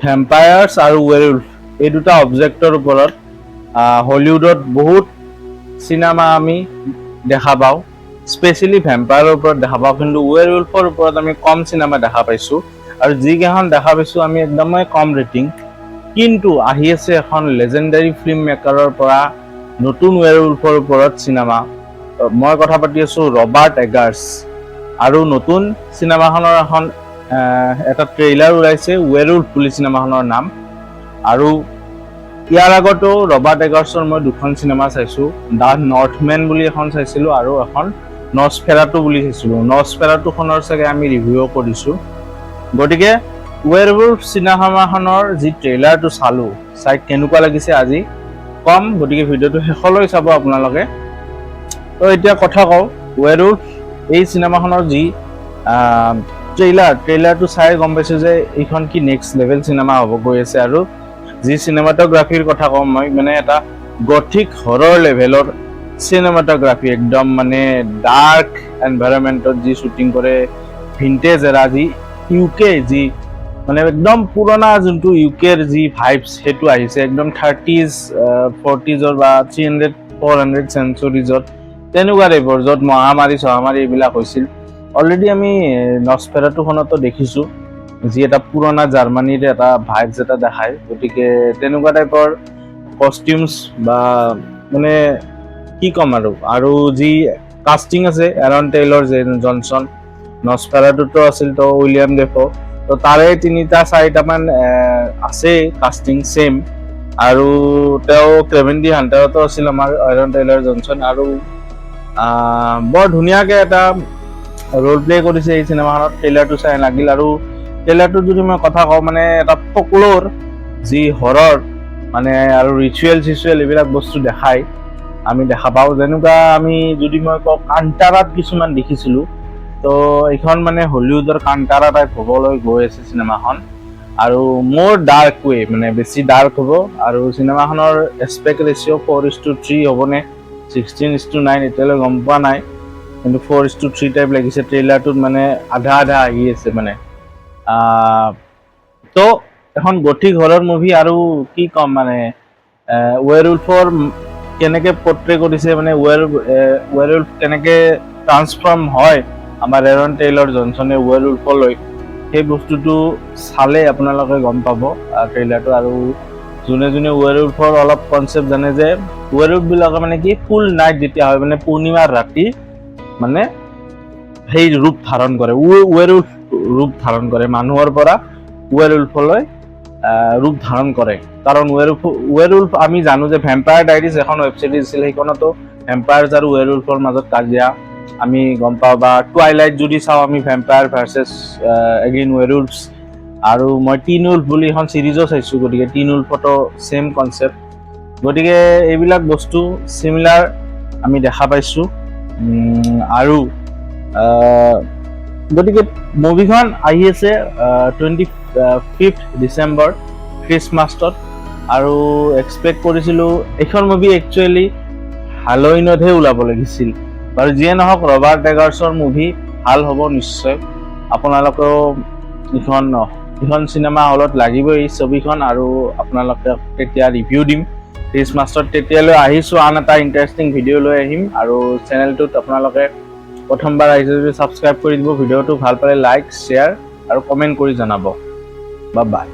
ভ্যাম্পায়াৰ্ছ আৰু ৱেৰউলফ এই দুটা অবজেক্টৰ ওপৰত হলিউডত বহুত চিনেমা আমি দেখা পাওঁ, স্পেচিয়েলি ভ্যাম্পায়াৰৰ ওপৰত দেখা পাওঁ, কিন্তু ৱেৰউলফৰ ওপৰত আমি কম চিনেমা দেখা পাইছোঁ আৰু যিকেইখন দেখা পাইছোঁ আমি একদমেই কম ৰেটিং। কিন্তু আহি আছে এখন লেজেণ্ডাৰী ফিল্ম মেকাৰৰ পৰা নতুন ৱেৰউলফৰ ওপৰত চিনেমা। মই কথা পাতি আছোঁ ৰবাৰ্ট এগাৰ্ছ, আৰু নতুন চিনেমাখনৰ এখন এটা ট্ৰেইলাৰ ওলাইছে, ৱেৰউলফ বুলি চিনেমাখনৰ নাম। আৰু ইয়াৰ আগতো ৰবাৰ্ট এগাৰ্ছৰ মই দুখন চিনেমা চাইছোঁ, দ্য নৰ্থমেন বুলি এখন চাইছিলোঁ আৰু এখন নছফেৰাটু বুলি চাইছিলোঁ। নছফেৰাটুখনৰ চাগে আমি ৰিভিউ কৰিছোঁ। গতিকে ৱেৰউলফ চিনেমাখনৰ যি ট্ৰেইলাৰটো চালোঁ, চাই কেনেকুৱা লাগিছে আজি কম, গতিকে ভিডিঅ'টো শেষলৈ চাব আপোনালোকে। তো এতিয়া কথা কওঁ, ৱেৰউলফ এই চিনেমাখনৰ যি ট্ৰেইলাৰটো চাই গম পাইছোঁ যে এইখন কি নেক্সট লেভেল চিনেমা হ'ব গৈ আছে। আৰু যি চিনেমাটোগ্ৰাফীৰ কথা কওঁ মই, মানে এটা গথিক হৰৰ লেভেলৰ চিনেমাটোগ্ৰাফী, একদম মানে ডাৰ্ক এনভাইৰনমেণ্টত যি শ্বুটিং কৰে, ভিন্টেজ এৰা যি ইউকে, যি মানে একদম পুৰণা যোনটো ইউকেৰ যি ভাইবছ সেইটো আহিছে, একদম 30s 40s বা 300-400 চেঞ্চুৰিজত তেনেকুৱা টাইপৰ, য'ত মহামাৰী এইবিলাক হৈছিল। অলৰেডি আমি নছফেৰাটুখনতো দেখিছোঁ, যি এটা পুৰণা জাৰ্মানীৰ এটা ভাইবছ এটা দেখায়। গতিকে তেনেকুৱা টাইপৰ কষ্টিউমছ বা মানে কি ক'ম আৰু যি কাষ্টিং আছে, এৰন টেইলৰ জনছন, নছফেৰাটুতো আছিল তো উইলিয়াম ডেফো, তো তাৰে 3-4মান আছে কাষ্টিং ছেম। আৰু তেওঁ ক্লেভেন-ডি হাণ্টাৰতো আছিল আমাৰ এৰন টেইলৰ জনছন, আৰু বৰ ধুনীয়াকৈ এটা ৰোল প্লে কৰিছে এই চিনেমাখনত। ট্ৰেইলাৰটো চাই লাগিল, আৰু ট্ৰেইলাৰটোত যদি মই কথা কওঁ, মানে এটা ফকলোৰ যি হৰৰ মানে আৰু ৰিচুৱেল এইবিলাক বস্তু দেখায়, আমি দেখা পাওঁ। যেনেকুৱা আমি যদি মই কওঁ কাণ্টাৰাত কিছুমান দেখিছিলোঁ, তো এইখন মানে হলিউডৰ কাণ্টাৰা টাইপ হ'বলৈ গৈ আছে চিনেমাখন, আৰু মোৰ ডাৰ্ক ৱে, মানে বেছি ডাৰ্ক হ'ব। আৰু চিনেমাখনৰ এছপেক্ট ৰেচিঅ' 4:3 হ'বনে 16:9 এতিয়ালৈ গম পোৱা নাই, কিন্তু 4:3 টাইপ লাগিছে ট্ৰেইলাৰটোত, মানে আধা আহি আছে মানে। তো এখন গথিক হৰৰ মুভি, আৰু কি ক'ম মানে ৱেৰউলফৰ কেনেকৈ পৰ্ট্ৰে কৰিছে, মানে ৱেৰউলফ কেনেকৈ ট্ৰান্সফৰ্ম হয় আমাৰ এৰন টেইলৰ জনছনে ৱেৰউলফলৈ, সেই বস্তুটো চালে আপোনালোকে গম পাব ট্ৰেইলাৰটো। আৰু যোনে ৱেৰউলফৰ অলপ কনচেপ্ট জানে, যে ৱেৰউলফবিলাকে মানে কি ফুল নাইট যেতিয়া হয়, মানে পূৰ্ণিমাৰ ৰাতি মানে সেই ৰূপ ধাৰণ কৰে, ৱেৰউলফ ৰূপ ধাৰণ কৰে, মানুহৰ পৰা ৱেৰউলফলৈ ৰূপ ধাৰণ কৰে। কাৰণ ৱেৰউলফ আমি জানো যে ভেম্পায়াৰ ডায়েৰিজ এখন ৱেব ছিৰিজ আছিল, সেইখনতো ভেম্পায়াৰ্ছ আৰু ৱেৰউলফৰ মাজত কাজিয়া আমি গম পাওঁ। বা টুৱাইলাইট যদি চাওঁ আমি, ভেম্পায়াৰ ভাৰ্চেছ এগেইন ৱেৰউলফছ। আৰু মই টিন উলফ বুলি এখন ছিৰিজো চাইছোঁ, গতিকে টিন উলফতো ছেম কনচেপ্ট। গতিকে এইবিলাক বস্তু চিমিলাৰ আমি দেখা পাইছোঁ। আৰু গতিকে মুভিখন আহি আছে 25 ডিচেম্বৰ খ্ৰীষ্টমাছত, আৰু এক্সপেক্ট কৰিছিলোঁ এইখন মুভি একচুৱেলি হালোইনতহে ওলাব লাগিছিল। বাৰু যিয়ে নহওক, ৰবাৰ্ট এগাৰ্ছৰ মুভি ভাল হ'ব নিশ্চয়। আপোনালোকেও এইখন চিনেমা হলত লাগিবই এই ছবিখন, আৰু আপোনালোকে তেতিয়া ৰিভিউ দিম খ্ৰীষ্টমাছত। তেতিয়ালৈ আহিছোঁ আন এটা ইণ্টাৰেষ্টিং ভিডিঅ' লৈ আহিম। আৰু চেনেলটোত আপোনালোকে প্ৰথমবাৰ আহিছে যদি ছাবস্ক্ৰাইব কৰি দিব, ভিডিঅ'টো ভাল পালে লাইক, শ্বেয়াৰ আৰু কমেণ্ট কৰি জনাব। Bye bye.